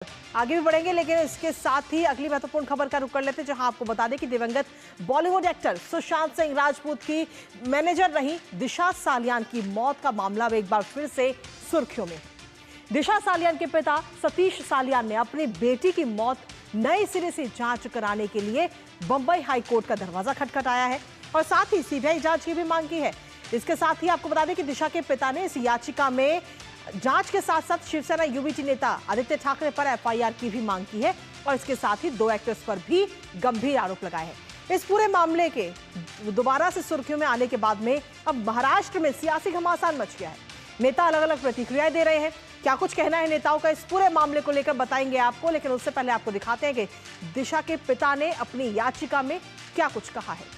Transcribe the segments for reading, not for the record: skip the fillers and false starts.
आगे भी बढ़ेंगे, लेकिन इसके साथ ही अगली महत्वपूर्ण खबर का रुख कर लेते हैं, जहां आपको बता दें कि दिवंगत बॉलीवुड एक्टर सुशांत सिंह राजपूत की मैनेजर रही दिशा सालियान की मौत का मामला अब एक बार फिर से सुर्खियों में। दिशा सालियान के पिता सतीश सालियान ने अपनी बेटी की मौत नए सिरे से जांच कराने के लिए बंबई हाई कोर्ट का दरवाजा खटखटाया है और साथ ही सीबीआई जांच की भी मांग की है। इसके साथ ही आपको बता दें कि दिशा के पिता ने इस याचिका में जांच के साथ साथ शिवसेना यूबीटी नेता आदित्य ठाकरे पर एफआईआर की भी मांग की है और इसके साथ ही दो एक्टर्स पर भी गंभीर आरोप लगाए हैं। इस पूरे मामले के दोबारा से सुर्खियों में आने के बाद में अब महाराष्ट्र में सियासी घमासान मच गया है। नेता अलग अलग प्रतिक्रियाएं दे रहे हैं। क्या कुछ कहना है नेताओं का इस पूरे मामले को लेकर बताएंगे आपको, लेकिन उससे पहले आपको दिखाते हैं कि दिशा के पिता ने अपनी याचिका में क्या कुछ कहा है।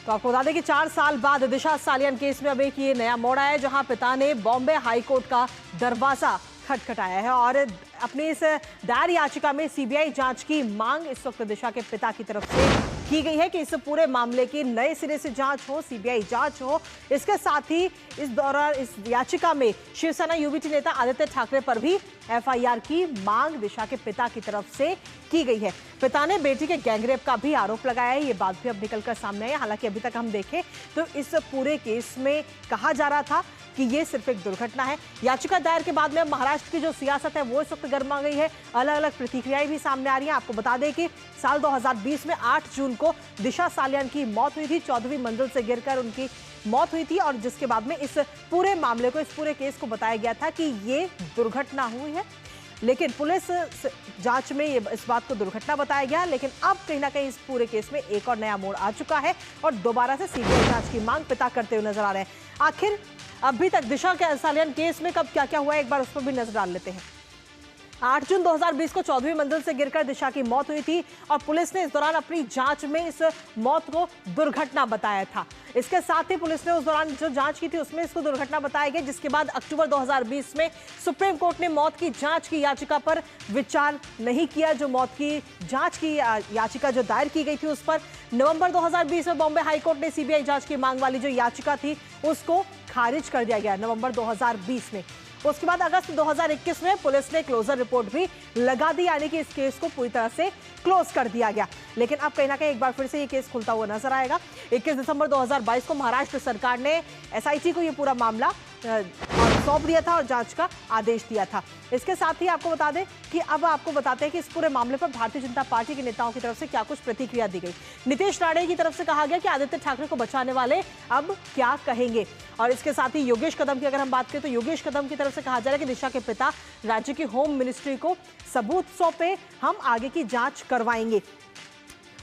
तो आपको बता दें कि 4 साल बाद दिशा सालियान केस में अब एक ये नया मोड़ आया है, जहां पिता ने बॉम्बे हाई कोर्ट का दरवाजा खटखटाया है और अपनी इस दायर याचिका में सीबीआई जांच की मांग इस वक्त दिशा के पिता की तरफ से की गई है कि इस पूरे मामले की नए सिरे से जांच हो, सीबीआई जांच हो। इसके साथ ही इस दौरान इस याचिका में शिवसेना यूबीटी नेता आदित्य ठाकरे पर भी एफआईआर की मांग दिशा के पिता की तरफ से की गई है। पिता ने बेटी के गैंगरेप का भी आरोप लगाया है। ये बात भी अब निकलकर सामने आई है। हालांकि अभी तक हम देखें तो इस पूरे केस में कहा जा रहा था कि ये सिर्फ एक दुर्घटना है। याचिका दायर के बाद में अब महाराष्ट्र की जो सियासत है वो इस वक्त गर्मा गई है। अलग अलग प्रतिक्रियाएं भी सामने आ रही हैं। आपको बता दें कि साल 2020 में 8 जून को दिशा सालियान की मौत हुई थी। 14वीं मंजिल से गिरकर उनकी मौत हुई थी और जिसके बाद में इस पूरे मामले को, इस पूरे केस को बताया गया था कि ये दुर्घटना हुई है, लेकिन पुलिस जांच में इस बात को दुर्घटना बताया गया। लेकिन अब कहीं ना कहीं इस पूरे केस में एक और नया मोड़ आ चुका है और दोबारा से सीबीआई जांच की मांग पिता करते हुए नजर आ रहे हैं। आखिर अभी तक दिशा के सालियान केस में कब क्या क्या हुआ है, एक बार उस पर भी नजर डाल लेते हैं। 8 जून 2020 को 14वीं मंजिल से गिरकर दिशा की मौत हुई थी और पुलिस ने इस दौरान अपनी जांच में इस मौत को दुर्घटना बताया था। इसके साथ ही पुलिस ने उस दौरान जो जांच की थी उसमें इसको दुर्घटना बताया गया, जिसके बाद अक्टूबर 2020 में सुप्रीम कोर्ट ने मौत की जांच की याचिका पर विचार नहीं किया। जो मौत की जांच की याचिका जो दायर की गई थी उस पर नवंबर 2020 में बॉम्बे हाईकोर्ट ने सीबीआई जांच की मांग वाली जो याचिका थी उसको खारिज कर दिया गया नवंबर 2020 में। उसके बाद अगस्त 2021 में पुलिस ने क्लोजर रिपोर्ट भी लगा दी, यानी कि इस केस को पूरी तरह से क्लोज कर दिया गया। लेकिन अब कहीं ना कहीं एक बार फिर से ये केस खुलता हुआ नजर आएगा। 21 दिसंबर 2022 को महाराष्ट्र सरकार ने एसआईटी को ये पूरा मामला सौंप दिया था और जांच का आदेश दिया था। इसके साथ ही आपको बता दें कि अब आपको बताते हैं कि इस पूरे मामले पर भारतीय जनता पार्टी के नेताओं की तरफ से क्या कुछ प्रतिक्रिया दी गई। नीतीश राणे की तरफ से कहा गया कि आदित्य ठाकरे को बचाने वाले अब क्या कहेंगे। और इसके साथ ही योगेश कदम की अगर हम बात करें तो योगेश कदम की तरफ से कहा जा रहा है कि दिशा के पिता राज्य की होम मिनिस्ट्री को सबूत सौंपे, हम आगे की जांच करवाएंगे।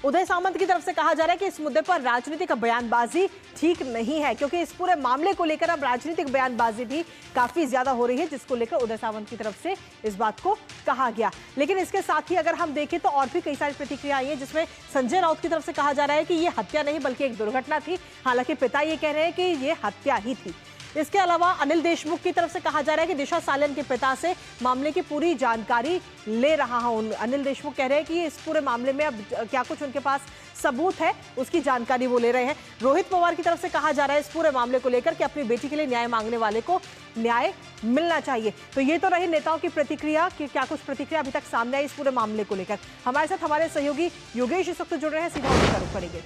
उदय सामंत की तरफ से कहा जा रहा है कि इस मुद्दे पर राजनीतिक बयानबाजी ठीक नहीं है, क्योंकि इस पूरे मामले को लेकर अब राजनीतिक बयानबाजी भी काफी ज्यादा हो रही है, जिसको लेकर उदय सामंत की तरफ से इस बात को कहा गया। लेकिन इसके साथ ही अगर हम देखें तो और भी कई सारी प्रतिक्रिया आई है, जिसमें संजय राउत की तरफ से कहा जा रहा है कि ये हत्या नहीं बल्कि एक दुर्घटना थी। हालांकि पिता ये कह रहे हैं कि ये हत्या ही थी। इसके अलावा अनिल देशमुख की तरफ से कहा जा रहा है कि दिशा सालियान के पिता से मामले की पूरी जानकारी ले रहा हूं। अनिल देशमुख कह रहे हैं कि इस पूरे मामले में अब क्या कुछ उनके पास सबूत है उसकी जानकारी वो ले रहे हैं। रोहित पवार की तरफ से कहा जा रहा है इस पूरे मामले को लेकर कि अपनी बेटी के लिए न्याय मांगने वाले को न्याय मिलना चाहिए। तो ये तो रही नेताओं की प्रतिक्रिया कि क्या कुछ प्रतिक्रिया अभी तक सामने आई इस पूरे मामले को लेकर। हमारे साथ हमारे सहयोगी योगेश इस वक्त जुड़ रहे हैं, सीधा उनका रुख करेंगे।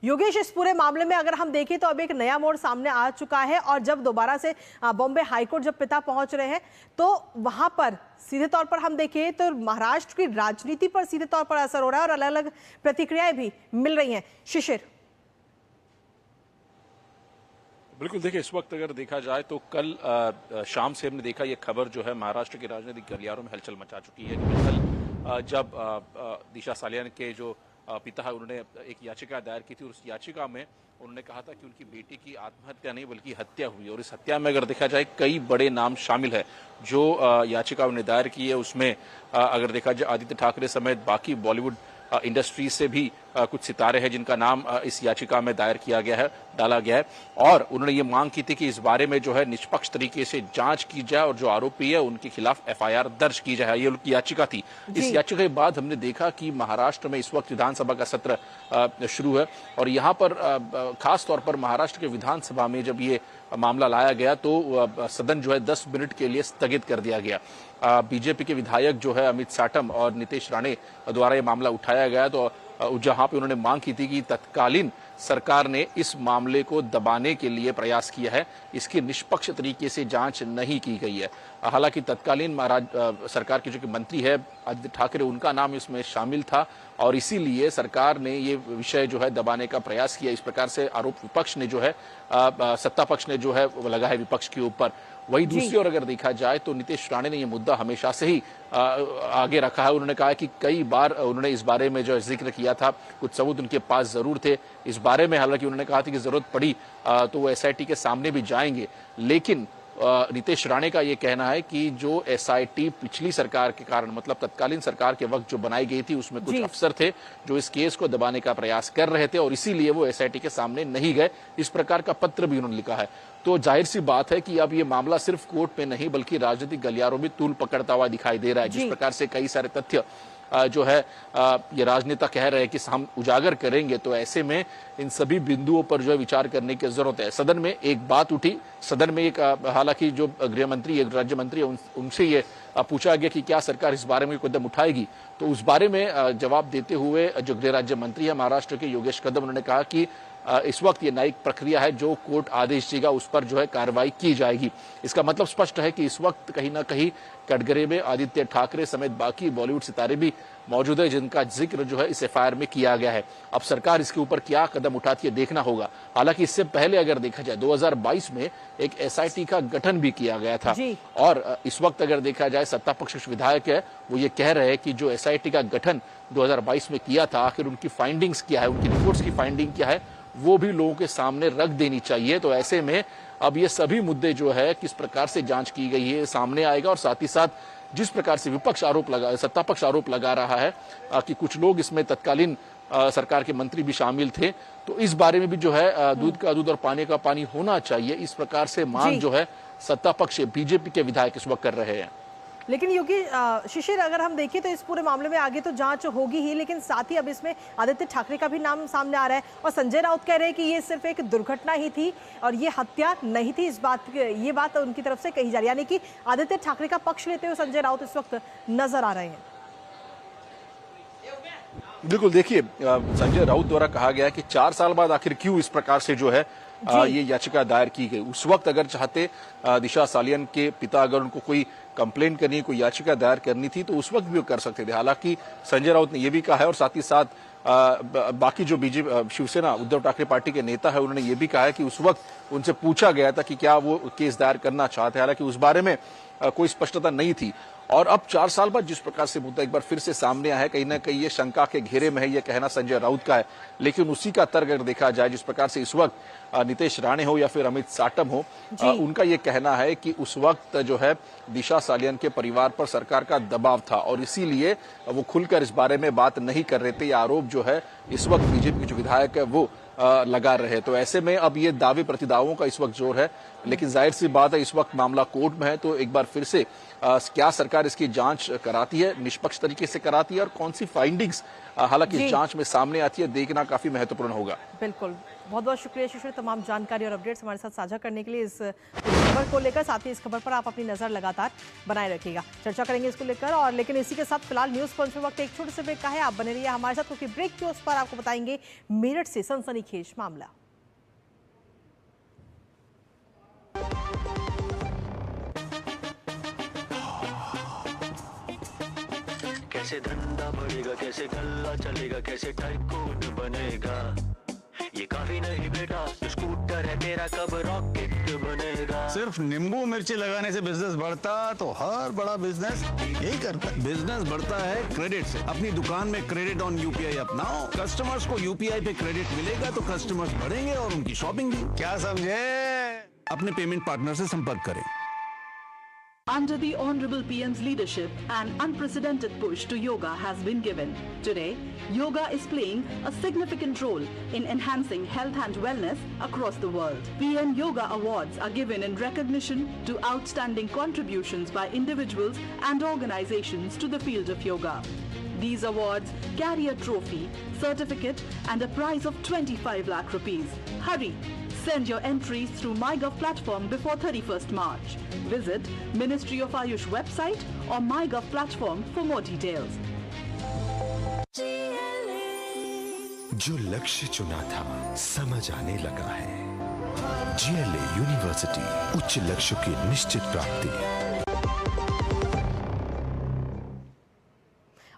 योगेश, इस पूरे मामले में अगर हम देखें तो अब एक नया मोड़ सामने आ चुका है और जब दोबारा से बॉम्बे हाईकोर्ट जब पिता पहुंच रहे हैं तो वहां पर सीधे तौर पर हम देखें तो महाराष्ट्र की राजनीति पर सीधे तौर पर असर हो रहा है और अलग अलग प्रतिक्रियाएं भी मिल रही हैं। शिशिर, बिल्कुल, देखिए इस वक्त अगर देखा जाए तो कल शाम से हमने देखा ये खबर जो है महाराष्ट्र के राजनीतिक गलियारों में हलचल मचा चुकी है। कल जब दिशा सालियान के जो पिता है उन्होंने एक याचिका दायर की थी और उस याचिका में उन्होंने कहा था कि उनकी बेटी की आत्महत्या नहीं बल्कि हत्या हुई और इस हत्या में अगर देखा जाए कई बड़े नाम शामिल है। जो याचिका उन्होंने दायर की है उसमें अगर देखा जाए आदित्य ठाकरे समेत बाकी बॉलीवुड इंडस्ट्री से भी कुछ सितारे हैं जिनका नाम इस याचिका में दायर किया गया है, डाला गया है और उन्होंने ये मांग की थी कि इस बारे में जो है निष्पक्ष तरीके से जांच की जाए और जो आरोपी है उनके खिलाफ एफआईआर दर्ज की जाए। ये उनकी याचिका थी। इस याचिका के बाद हमने देखा कि महाराष्ट्र में इस वक्त विधानसभा का सत्र शुरू है और यहाँ पर खास तौर पर महाराष्ट्र के विधानसभा में जब ये मामला लाया गया तो सदन जो है 10 मिनट के लिए स्थगित कर दिया गया। बीजेपी के विधायक जो है अमित साटम और नितेश राणे द्वारा ये मामला उठाया गया, तो जहां पे उन्होंने मांग की थी कि तत्कालीन सरकार ने इस मामले को दबाने के लिए प्रयास किया है, इसकी निष्पक्ष तरीके से जांच नहीं की गई है। हालांकि तत्कालीन सरकार के जो मंत्री है आदित्य ठाकरे, उनका नाम इसमें शामिल था और इसीलिए सरकार ने ये विषय जो है दबाने का प्रयास किया। इस प्रकार से आरोप विपक्ष ने जो है सत्ता पक्ष ने जो है लगा है विपक्ष के ऊपर। वही दूसरी ओर अगर देखा जाए तो नितेश राणे ने यह मुद्दा हमेशा से ही आगे रखा है। उन्होंने कहा कि कई बार उन्होंने इस बारे में जो जिक्र किया था, कुछ सबूत उनके पास जरूर थे इस बारे में। हालांकि उन्होंने कहा था कि जरूरत पड़ी तो वो एसआईटी के सामने भी जाएंगे, लेकिन नितेश राणे का ये कहना है कि जो एसआईटी पिछली सरकार के कारण, मतलब तत्कालीन सरकार के वक्त जो बनाई गई थी, उसमें कुछ अफसर थे जो इस केस को दबाने का प्रयास कर रहे थे और इसीलिए वो एसआईटी के सामने नहीं गए। इस प्रकार का पत्र भी उन्होंने लिखा है। तो जाहिर सी बात है कि अब ये मामला सिर्फ कोर्ट में नहीं बल्कि राजनीतिक गलियारों में तूल पकड़ता हुआ दिखाई दे रहा है। जिस प्रकार से कई सारे तथ्य जो है ये राजनेता कह रहे हैं कि हम उजागर करेंगे, तो ऐसे में इन सभी बिंदुओं पर जो है विचार करने की जरूरत है। सदन में एक बात उठी, सदन में एक हालांकि जो गृह मंत्री, एक राज्य मंत्री है, उनसे ये पूछा गया कि क्या सरकार इस बारे में कदम उठाएगी, तो उस बारे में जवाब देते हुए जो गृह राज्य मंत्री है महाराष्ट्र के योगेश कदम, उन्होंने कहा कि इस वक्त ये न्यायिक प्रक्रिया है, जो कोर्ट आदेश देगा उस पर जो है कार्रवाई की जाएगी। इसका मतलब स्पष्ट है कि इस वक्त कहीं ना कहीं कटघरे में आदित्य ठाकरे समेत बाकी बॉलीवुड सितारे भी मौजूद है, जिनका जिक्र जो है इस एफआईआर में किया गया है। अब सरकार इसके ऊपर क्या कदम उठाती है देखना होगा। हालांकि इससे पहले अगर देखा जाए 2022 में एक एसआईटी का गठन भी किया गया था और इस वक्त अगर देखा जाए सत्ता पक्ष विधायक है वो ये कह रहे हैं कि जो एसआईटी का गठन 2022 में किया था, आखिर उनकी फाइंडिंग्स क्या है, उनकी रिपोर्ट्स की फाइंडिंग क्या है, वो भी लोगों के सामने रख देनी चाहिए। तो ऐसे में अब ये सभी मुद्दे जो है किस प्रकार से जांच की गई है सामने आएगा और साथ ही साथ जिस प्रकार से विपक्ष सत्ता पक्ष आरोप लगा रहा है कि कुछ लोग इसमें तत्कालीन सरकार के मंत्री भी शामिल थे, तो इस बारे में भी जो है दूध का दूध और पानी का पानी होना चाहिए। इस प्रकार से मांग जो है सत्ता पक्ष बीजेपी के विधायक इस वक्त कर रहे हैं। लेकिन योगी शिशिर, अगर हम देखें तो इस पूरे मामले में आगे तो जांच होगी ही, लेकिन साथ ही अब इसमें आदित्य ठाकरे का भी नाम सामने आ रहा है और संजय राउत कह रहे हैं कि ये सिर्फ एक दुर्घटना ही थी और ये हत्या नहीं थी। ये बात उनकी तरफ से कही जा रही है, यानी कि आदित्य ठाकरे का पक्ष लेते हुए संजय राउत इस वक्त नजर आ रहे हैं। बिल्कुल, देखिए संजय राउत द्वारा कहा गया कि 4 साल बाद आखिर क्यों इस प्रकार से जो है ये याचिका दायर की गई। उस वक्त अगर चाहते दिशा सालियन के पिता अगर उनको कोई कंप्लेंट करनी, कोई याचिका दायर करनी थी, तो उस वक्त भी वो कर सकते थे। हालांकि संजय राउत ने यह भी कहा है और साथ ही साथ बाकी जो बीजेपी शिवसेना उद्धव ठाकरे पार्टी के नेता है, उन्होंने ये भी कहा है कि उस वक्त उनसे पूछा गया था कि क्या वो केस दायर करना चाहते हैं। हालांकि उस बारे में कोई स्पष्टता नहीं थी और अब 4 साल बाद जिस प्रकार से मुद्दा एक बार फिर से सामने आया है, कहीं ना कहीं ये शंका के घेरे में है, ये कहना संजय राउत का है। लेकिन उसी का तर्क अगर देखा जाए, जिस प्रकार से इस वक्त नितेश राणे हो या फिर अमित साटम हो, उनका ये कहना है कि उस वक्त जो है दिशा सालियन के परिवार पर सरकार का दबाव था और इसीलिए वो खुलकर इस बारे में बात नहीं कर रहे थे। ये आरोप जो है इस वक्त बीजेपी के जो विधायक है वो लगा रहे। तो ऐसे में अब ये दावे प्रतिदावों का इस वक्त जोर है, लेकिन जाहिर सी बात है इस वक्त मामला कोर्ट में है, तो एक बार फिर से क्या सरकार इसकी जांच कराती है, निष्पक्ष तरीके से कराती है और कौन सी फाइंडिंग्स हालांकि जांच में सामने आती है, देखना काफी महत्वपूर्ण होगा। बिल्कुल, बहुत बहुत शुक्रिया शिशिर, तमाम जानकारी और अपडेट्स हमारे साथ साझा करने के लिए। इस खबर को लेकर, साथ ही इस खबर पर आप अपनी नजर लगातार बनाए रखिएगा, चर्चा करेंगे इसको लेकर। और लेकिन इसी के साथ फिलहाल न्यूज पंच में वक्त एक छोटे से ब्रेक का है, आप बने रहिए हमारे साथ क्योंकि ब्रेक के उस पर आपको बताएंगे मेरठ से सनसनीखेज मामला। कैसे धंधा बढ़ेगा, कैसे गल्ला चलेगा, कैसे टाइकून बनेगा, ये काफी नहीं बेटा, स्कूटर है तेरा, कब रॉकेट बनेगा। सिर्फ नींबू मिर्ची लगाने से बिजनेस बढ़ता तो हर बड़ा बिजनेस यही करता है। बिजनेस बढ़ता है क्रेडिट से। अपनी दुकान में क्रेडिट ऑन यूपीआई अपनाओ, कस्टमर्स को यूपीआई पे क्रेडिट मिलेगा तो कस्टमर्स बढ़ेंगे और उनकी शॉपिंग भी। क्या समझे? अपने पेमेंट पार्टनर से संपर्क करें। Under the Honorable PM's leadership, an unprecedented push to yoga has been given. Today, yoga is playing a significant role in enhancing health and wellness across the world. PM Yoga Awards are given in recognition to outstanding contributions by individuals and organizations to the field of yoga. These awards carry a trophy, certificate and a prize of 25 lakh rupees. Hurry! Send your entries through MyGov platform before 31st March. Visit Ministry of Ayush website or MyGov platform for more details. जो लक्ष्य चुना था समझ आने लगा है। GLA university, उच्च लक्ष्य की निश्चित प्राप्ति।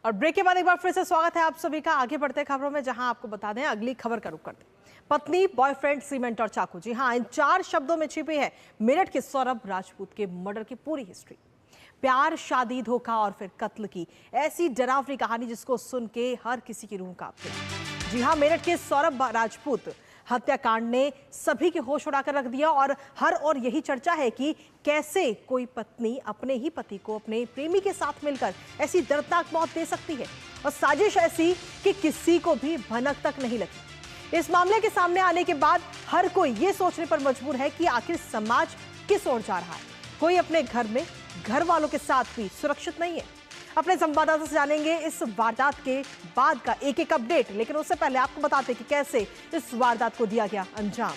और ब्रेक के बाद एक बार फिर से स्वागत है आप सभी का। आगे बढ़ते खबरों में, जहां आपको बता दें अगली खबर का रुख करते हैं। पत्नी, बॉयफ्रेंड, सीमेंट और चाकू। जी हां, इन 4 शब्दों में छिपी है मेरठ के सौरभ राजपूत के मर्डर की पूरी हिस्ट्री। प्यार, शादी, धोखा और फिर कत्ल की ऐसी डरावनी कहानी जिसको सुन के हर किसी की रूह कांपती है। जी हां, मेरठ के सौरभ राजपूत हत्याकांड ने सभी के होश उड़ाकर रख दिया और हर और यही चर्चा है कि कैसे कोई पत्नी अपने ही पति को अपने प्रेमी के साथ मिलकर ऐसी दर्दनाक मौत दे सकती है, और साजिश ऐसी कि किसी को भी भनक तक नहीं लगी। इस मामले के सामने आने के बाद हर कोई ये सोचने पर मजबूर है कि आखिर समाज किस ओर जा रहा है। कोई अपने घर में घर वालों के साथ भी सुरक्षित नहीं है। अपने संवाददाता से जानेंगे इस वारदात के बाद का एक एक अपडेट, लेकिन उससे पहले आपको बताते कि कैसे इस वारदात को दिया गया अंजाम।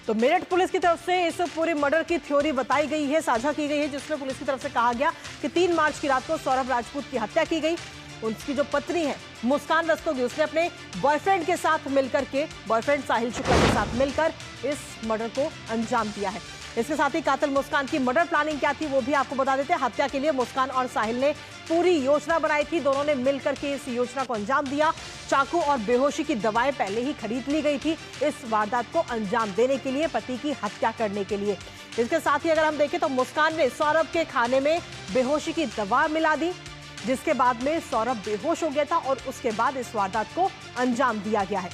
तो मेरठ पुलिस की तरफ से इस पूरे मर्डर की थ्योरी बताई गई है, साझा की गई है, जिसमें पुलिस की तरफ से कहा गया कि 3 मार्च की रात को सौरभ राजपूत की हत्या की गई। उसकी जो पत्नी है मुस्कान रस्तोगी, उसने अपने बॉयफ्रेंड के साथ मिलकर के, बॉयफ्रेंड साहिल शुक्ला के साथ मिलकर इस मर्डर को अंजाम दिया है। इसके साथ ही कातिल मुस्कान की मर्डर प्लानिंग क्या थी वो भी आपको बता देते हैं। हत्या के लिए मुस्कान और साहिल ने पूरी योजना बनाई थी। दोनों ने मिलकर के इस योजना को अंजाम दिया। चाकू और बेहोशी की दवाएं पहले ही खरीद ली गई थी इस वारदात को अंजाम देने के लिए, पति की हत्या करने के लिए। इसके साथ ही अगर हम देखें तो मुस्कान ने सौरभ के खाने में बेहोशी की दवा मिला दी, जिसके बाद में सौरभ बेहोश हो गया था और उसके बाद इस वारदात को अंजाम दिया गया है।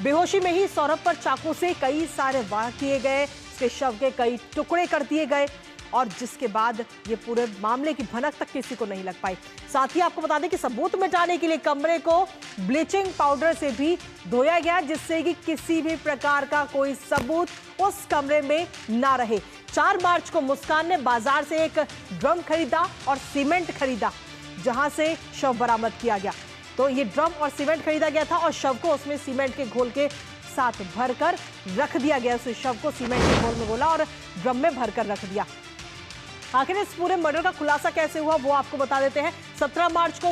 बेहोशी में ही सौरभ पर चाकू से कई सारे वार किए गए, उसके शव के कई टुकड़े कर दिए गए, और जिसके बाद ये पूरे मामले की भनक तक किसी को नहीं लग पाई। साथ ही आपको बता दें कि सबूत मिटाने के लिए कमरे को ब्लीचिंग पाउडर से भी धोया गया, जिससे कि किसी भी प्रकार का कोई सबूत उस कमरे में ना रहे। 4 मार्च को मुस्कान ने बाजार से एक ड्रम खरीदा और सीमेंट खरीदा, जहां से शव बरामद किया गया। तो ये ड्रम और सीमेंट खरीदा गया था और शव को उसमें सीमेंट के घोल के साथ भरकर रख दिया गया। उस शव को सीमेंट के घोल में घोला और ड्रम में भरकर रख दिया। आखिर इस पूरे मर्डर का खुलासा कैसे हुआ वो आपको बता देते हैं। 17 मार्च को